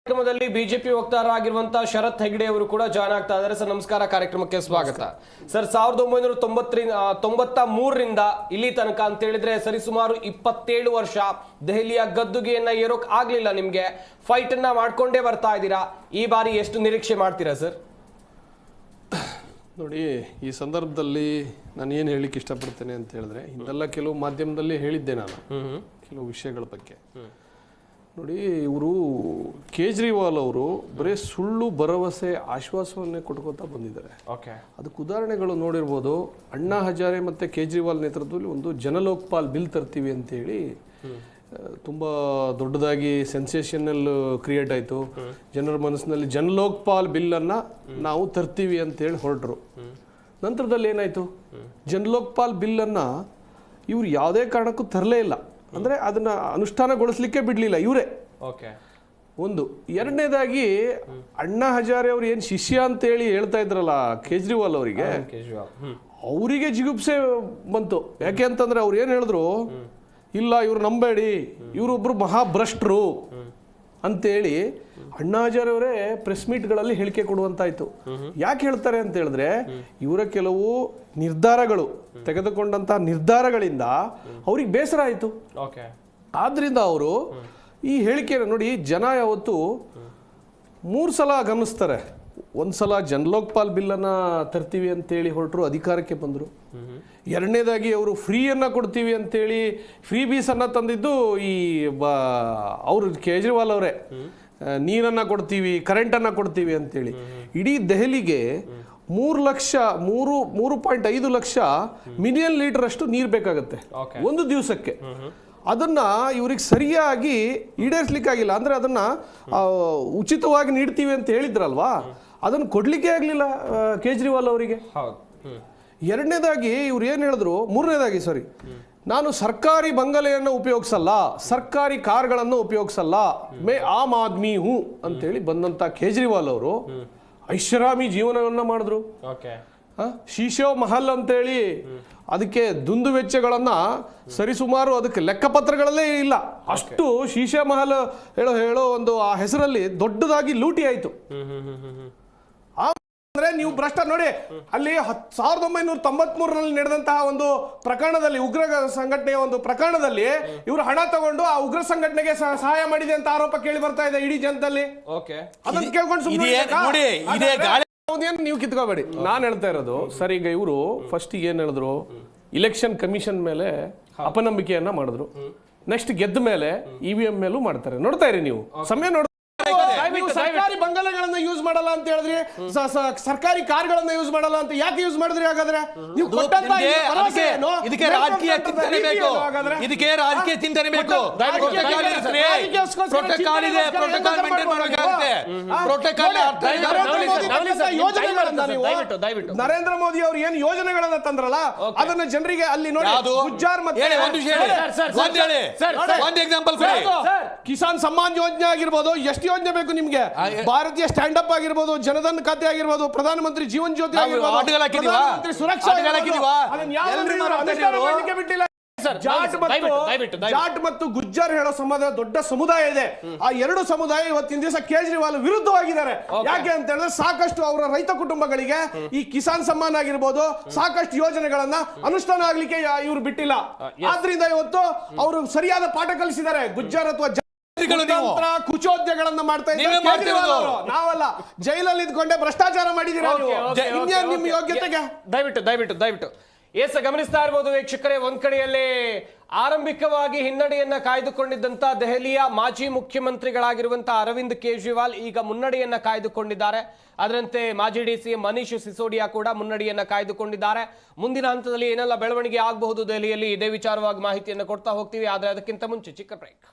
ಕಾರ್ಯಕ್ರಮದಲ್ಲಿ ಬಿಜೆಪಿ ವಕ್ತಾರರಾಗಿರುವಂತಹ ಶರತ್ ಹೆಗ್ಡೆ ಅವರು ಕೂಡ ಜಾಯ್ನ್ ಆಗ್ತಾ ಇದ್ದಾರೆ. ಸರ್ ನಮಸ್ಕಾರ, ಕಾರ್ಯಕ್ರಮಕ್ಕೆ ಸ್ವಾಗತ. ಸರ್ 1993ರಿಂದ ಇಲ್ಲಿ ತನಕ ಅಂತ ಹೇಳಿದ್ರೆ ಸರಿಸುಮಾರು 27 ವರ್ಷ ದೆಹಲಿಯ ಗದ್ದುಗೆಯನ್ನ ಏರೋಕ್ ಆಗ್ಲಿಲ್ಲ. ನಿಮ್ಗೆ ಫೈಟ್ ಅನ್ನ ಮಾಡ್ಕೊಂಡೇ ಬರ್ತಾ ಇದ್ದೀರಾ. ಈ ಬಾರಿ ಎಷ್ಟು ನಿರೀಕ್ಷೆ ಮಾಡ್ತೀರಾ ಸರ್? ನೋಡಿ, ಈ ಸಂದರ್ಭದಲ್ಲಿ ನಾನು ಏನು ಹೇಳಿಕ್ಕೆ ಇಷ್ಟಪಡ್ತೇನೆ ಅಂತ ಹೇಳಿದ್ರೆ, ಇದೆಲ್ಲ ಕೆಲವು ಮಾಧ್ಯಮದಲ್ಲಿ ಹೇಳಿದ್ದೆ ನಾನು ಕೆಲವು ವಿಷಯಗಳ ಬಗ್ಗೆ. ನೋಡಿ, ಇವರು ಕೇಜ್ರಿವಾಲ್ ಅವರು ಬರೀ ಸುಳ್ಳು ಭರವಸೆ ಆಶ್ವಾಸವನ್ನೇ ಕೊಟ್ಕೋತಾ ಬಂದಿದ್ದಾರೆ. ಅದಕ್ಕೆ ಉದಾಹರಣೆಗಳು ನೋಡಿರ್ಬೋದು. ಅಣ್ಣಾ ಹಜಾರೆ ಮತ್ತು ಕೇಜ್ರಿವಾಲ್ ನೇತೃತ್ವದಲ್ಲಿ ಒಂದು ಜನಲೋಕ್ಪಾಲ್ ಬಿಲ್ ತರ್ತೀವಿ ಅಂತೇಳಿ ತುಂಬ ದೊಡ್ಡದಾಗಿ ಸೆನ್ಸೇಷನಲ್ ಕ್ರಿಯೇಟ್ ಆಯಿತು. ಜನರ ಮನಸ್ಸಿನಲ್ಲಿ ಜನಲೋಕ್ಪಾಲ್ ಬಿಲ್ಲನ್ನು ನಾವು ತರ್ತೀವಿ ಅಂತೇಳಿ ಹೊರಟರು. ನಂತರದಲ್ಲಿ ಏನಾಯಿತು, ಜನಲೋಕ್ಪಾಲ್ ಬಿಲ್ಲನ್ನು ಇವ್ರು ಯಾವುದೇ ಕಾರಣಕ್ಕೂ ತರಲೇ ಇಲ್ಲ. ಅಂದರೆ ಅದನ್ನು ಅನುಷ್ಠಾನಗೊಳಿಸ್ಲಿಕ್ಕೆ ಬಿಡಲಿಲ್ಲ ಇವರೇ. ಒಂದು. ಎರಡನೇದಾಗಿ ಅಣ್ಣಾ ಹಜಾರೆ ಅವ್ರು ಏನು ಶಿಷ್ಯ ಅಂತೇಳಿ ಹೇಳ್ತಾ ಇದ್ರಲ್ಲ ಕೇಜ್ರಿವಾಲ್ ಅವರಿಗೆ ಜಿಗುಪ್ಸೆ ಬಂತು. ಯಾಕೆ ಅಂತಂದ್ರೆ ಅವ್ರು ಏನು ಹೇಳಿದ್ರು, ಇಲ್ಲ ಇವ್ರು ನಂಬೇಡಿ, ಇವರೊಬ್ರು ಮಹಾಭ್ರಷ್ಟರು ಅಂತೇಳಿ ಅಣ್ಣಾ ಹಜಾರೆ ಅವರೇ ಪ್ರೆಸ್ ಮೀಟ್ಗಳಲ್ಲಿ ಹೇಳಿಕೆ ಕೊಡುವಂತಾಯ್ತು. ಯಾಕೆ ಹೇಳ್ತಾರೆ ಅಂತ ಹೇಳಿದ್ರೆ, ಇವರ ಕೆಲವು ನಿರ್ಧಾರಗಳು ತೆಗೆದುಕೊಂಡಂತಹ ನಿರ್ಧಾರಗಳಿಂದ ಅವ್ರಿಗೆ ಬೇಸರ ಆಯಿತು. ಆದ್ರಿಂದ ಅವರು ಈ ಹೇಳಿಕೆಯನ್ನು ನೋಡಿ, ಜನ ಯಾವತ್ತು 3 ಸಲ ಗಮನಿಸ್ತಾರೆ. ಒಂದ್ಸಲ ಜನಲೋಕ್ಪಾಲ್ ಬಿಲ್ಲನ್ನು ತರ್ತೀವಿ ಅಂತೇಳಿ ಹೊರಟರು, ಅಧಿಕಾರಕ್ಕೆ ಬಂದರು. ಎರಡನೇದಾಗಿ ಅವರು ಫ್ರೀಯನ್ನು ಕೊಡ್ತೀವಿ ಅಂತೇಳಿ ಫ್ರೀ ಬೀಸನ್ನು ತಂದಿದ್ದು ಈ ಅವರು ಕೇಜ್ರಿವಾಲ್ ಅವರೇ. ನೀರನ್ನು ಕೊಡ್ತೀವಿ, ಕರೆಂಟನ್ನು ಕೊಡ್ತೀವಿ ಅಂತೇಳಿ ಇಡೀ ದೆಹಲಿಗೆ 3.5 ಲಕ್ಷ ಮಿಲಿಯನ್ ಲೀಟರ್ ಅಷ್ಟು ನೀರು ಬೇಕಾಗುತ್ತೆ ಒಂದು ದಿವಸಕ್ಕೆ. ಅದನ್ನ ಇವ್ರಿಗೆ ಸರಿಯಾಗಿ ಈಡೇರಿಸಲಿಕ್ಕಾಗಿಲ್ಲ. ಅಂದ್ರೆ ಅದನ್ನ ಉಚಿತವಾಗಿ ನೀಡ್ತೀವಿ ಅಂತ ಹೇಳಿದ್ರಲ್ವಾ, ಅದನ್ನು ಕೊಡ್ಲಿಕ್ಕೆ ಆಗ್ಲಿಲ್ಲ ಕೇಜ್ರಿವಾಲ್ ಅವರಿಗೆ. ಎರಡನೇದಾಗಿ ಇವ್ರು ಏನು ಹೇಳಿದ್ರು, ಮೂರನೇದಾಗಿ ನಾನು ಸರ್ಕಾರಿ ಬಂಗಲೆಯನ್ನು ಉಪಯೋಗಿಸಲ್ಲ, ಸರ್ಕಾರಿ ಕಾರ್ಗಳನ್ನು ಉಪಯೋಗಿಸಲ್ಲ, ಮೇ ಆಮ್ ಆದ್ಮಿ ಹೂ ಅಂತೇಳಿ ಬಂದಂತ ಕೇಜ್ರಿವಾಲ್ ಅವರು ಐಷಾರಾಮಿ ಜೀವನವನ್ನ ಮಾಡಿದ್ರು. ಶೀಶೋ ಮಹಲ್ ಅಂತೇಳಿ ಅದಕ್ಕೆ ದುಂದು ವೆಚ್ಚಗಳನ್ನ ಸರಿಸುಮಾರು ಅದಕ್ಕೆ ಲೆಕ್ಕಪತ್ರಗಳಲ್ಲೇ ಇಲ್ಲ, ಅಷ್ಟು ಶೀಶಾ ಮಹಲ್ ಹೇಳೋ ಒಂದು ಆ ಹೆಸರಲ್ಲಿ ದೊಡ್ಡದಾಗಿ ಲೂಟಿ ಆಯ್ತು. ಅಂದ್ರೆ ನೀವು ಭ್ರಷ್ಟ ನೋಡಿ, ಅಲ್ಲಿ 1993ರಲ್ಲಿ ನಡೆದಂತಹ ಒಂದು ಪ್ರಕರಣದಲ್ಲಿ, ಉಗ್ರ ಸಂಘಟನೆಯ ಒಂದು ಪ್ರಕರಣದಲ್ಲಿ ಇವರು ಹಣ ತಗೊಂಡು ಆ ಉಗ್ರ ಸಂಘಟನೆಗೆ ಸಹಾಯ ಮಾಡಿದೆ ಅಂತ ಆರೋಪ ಕೇಳಿ ಬರ್ತಾ ಇದೆ ಇಡೀ ಜನದಲ್ಲಿ. ಅದನ್ನ ಕೇಳ್ಕೊಂಡು ನೀವು ಕಿತ್ಕೋಬೇಡಿ. ನಾನು ಹೇಳ್ತಾ ಇರೋದು ಸರ್, ಈಗ ಇವರು ಫಸ್ಟ್ ಏನ್ ಹೇಳಿದ್ರು, ಇಲೆಕ್ಷನ್ ಕಮಿಷನ್ ಮೇಲೆ ಅಪನಂಬಿಕೆಯನ್ನ ಮಾಡಿದ್ರು. ನೆಕ್ಸ್ಟ್ ಗೆದ್ದ ಮೇಲೆ ಇವಿಎಂ ಮೇಲೂ ಮಾಡ್ತಾರೆ. ನೋಡ್ತಾ ಇರಿ ನೀವು, ಸಮಯ ನೋಡಿ. ಸರ್ಕಾರಿ ಬಂಗಲೆಗಳನ್ನ ಯೂಸ್ ಮಾಡಲ್ಲ ಅಂತ ಹೇಳಿದ್ರಿ, ಸರ್ಕಾರಿ ಕಾರ್ಗಳನ್ನ ಯೂಸ್ ಮಾಡಲ್ಲ ಅಂತ ಯಾಕೆ ಯೂಸ್ ಮಾಡಿದ್ರಿ? ಹಾಗಾದ್ರೆ ನೀವು ಇದಕ್ಕೆ ರಾಜಕೀಯ ಚಿಂತನೆ ಬೇಕು, ಇದಕ್ಕೆ ರಾಜಕೀಯ ಚಿಂತನೆ ಬೇಕು. ಪ್ರೋಟೋಕಾಲ್ ಇದೆ, ಪ್ರೋಟೋಕಾಲ್ ಮೇಂಟೈನ್ ಮಾಡಬೇಕಾಗುತ್ತೆ. ಪ್ರೋಟೋಕಾಲ್ ನರೇಂದ್ರ ಮೋದಿ ಅವರು ಏನು ಯೋಜನೆಗಳನ್ನ ತಂದ್ರಲ್ಲ, ಅದನ್ನ ಜನರಿಗೆ ಅಲ್ಲಿ ನೋಡಿ, ಗುಜ್ಜಾರ್ ಮತ್ತೆ ಒಂದು ಎಕ್ಸಾಂಪಲ್ ಕಿಸಾನ್ ಸಮ್ಮಾನ್ ಯೋಜನೆ ಆಗಿರ್ಬೋದು, ಎಷ್ಟು ಯೋಜನೆ ಬೇಕು ನಿಮ್ಗೆ, ಭಾರತೀಯ ಸ್ಟ್ಯಾಂಡ್ ಅಪ್ ಆಗಿರ್ಬೋದು, ಜನಧನ್ ಖಾತೆ ಆಗಿರ್ಬೋದು, ಪ್ರಧಾನಮಂತ್ರಿ ಜೀವನ್ ಜ್ಯೋತಿ ಆಗಿರ್ಬೋದು, ಪ್ರಧಾನಮಂತ್ರಿ ಸುರಕ್ಷಾ ಬಿಟ್ಟಿಲ್ಲ. ಜಾಟ್ ಮತ್ತು ಗುಜ್ಜರ್ ಹೇಳೋ ದೊಡ್ಡ ಸಮುದಾಯ ಇದೆ. ಆ ಎರಡು ಸಮುದಾಯ ಇವತ್ತಿನ ದಿವಸ ಕೇಜ್ರಿವಾಲ್ ವಿರುದ್ಧವಾಗಿದ್ದಾರೆ. ಯಾಕೆ ಅಂತ ಹೇಳಿದ್ರೆ, ಸಾಕಷ್ಟು ಅವರ ರೈತ ಕುಟುಂಬಗಳಿಗೆ ಈ ಕಿಸಾನ್ ಸಮ್ಮಾನ್ ಆಗಿರ್ಬೋದು, ಸಾಕಷ್ಟು ಯೋಜನೆಗಳನ್ನ ಅನುಷ್ಠಾನ ಆಗ್ಲಿಕ್ಕೆ ಇವರು ಬಿಟ್ಟಿಲ್ಲ. ಆದ್ರಿಂದ ಇವತ್ತು ಅವರು ಸರಿಯಾದ ಪಾಠ ಕಲಿಸಿದ್ದಾರೆ. ಗುಜ್ಜರ್ ಅಥವಾ ಕುಚೋದ್ಯಗಳನ್ನ ಮಾಡ್ತಾ ಇದ್ದಾರೆ. ನಾವಲ್ಲ, ಜೈಲಲ್ಲಿ ಇದ್ಕೊಂಡೆ ಭ್ರಷ್ಟಾಚಾರ ಮಾಡಿದೀರಾ ನಿಮ್ಮ ಯೋಗ್ಯತೆಗೆ. ದಯವಿಟ್ಟು ಗಮನಿಸ್ತಾ ಇರಬಹುದು ವೀಕ್ಷಕರೇ. ಒಂದ್ ಕಡೆಯಲ್ಲಿ ಆರಂಭಿಕವಾಗಿ ಹಿನ್ನಡೆಯನ್ನ ಕಾಯ್ದುಕೊಂಡಿದ್ದಂತ ದೆಹಲಿಯ ಮಾಜಿ ಮುಖ್ಯಮಂತ್ರಿಗಳಾಗಿರುವಂತಹ ಅರವಿಂದ್ ಕೇಜ್ರಿವಾಲ್ ಈಗ ಮುನ್ನಡೆಯನ್ನ ಕಾಯ್ದುಕೊಂಡಿದ್ದಾರೆ. ಅದರಂತೆ ಮಾಜಿ ಡಿಸಿಎಂ ಮನೀಶ್ ಸಿಸೋಡಿಯಾ ಕೂಡ ಮುನ್ನಡೆಯನ್ನ ಕಾಯ್ದುಕೊಂಡಿದ್ದಾರೆ. ಮುಂದಿನ ಹಂತದಲ್ಲಿ ಏನೆಲ್ಲ ಬೆಳವಣಿಗೆ ಆಗಬಹುದು ದೆಹಲಿಯಲ್ಲಿ, ಇದೇ ವಿಚಾರವಾಗಿ ಮಾಹಿತಿಯನ್ನು ಕೊಡ್ತಾ ಹೋಗ್ತೀವಿ. ಆದ್ರೆ ಅದಕ್ಕಿಂತ ಮುಂಚೆ ಚಿಕ್ಕ ಬ್ರೇಕ್.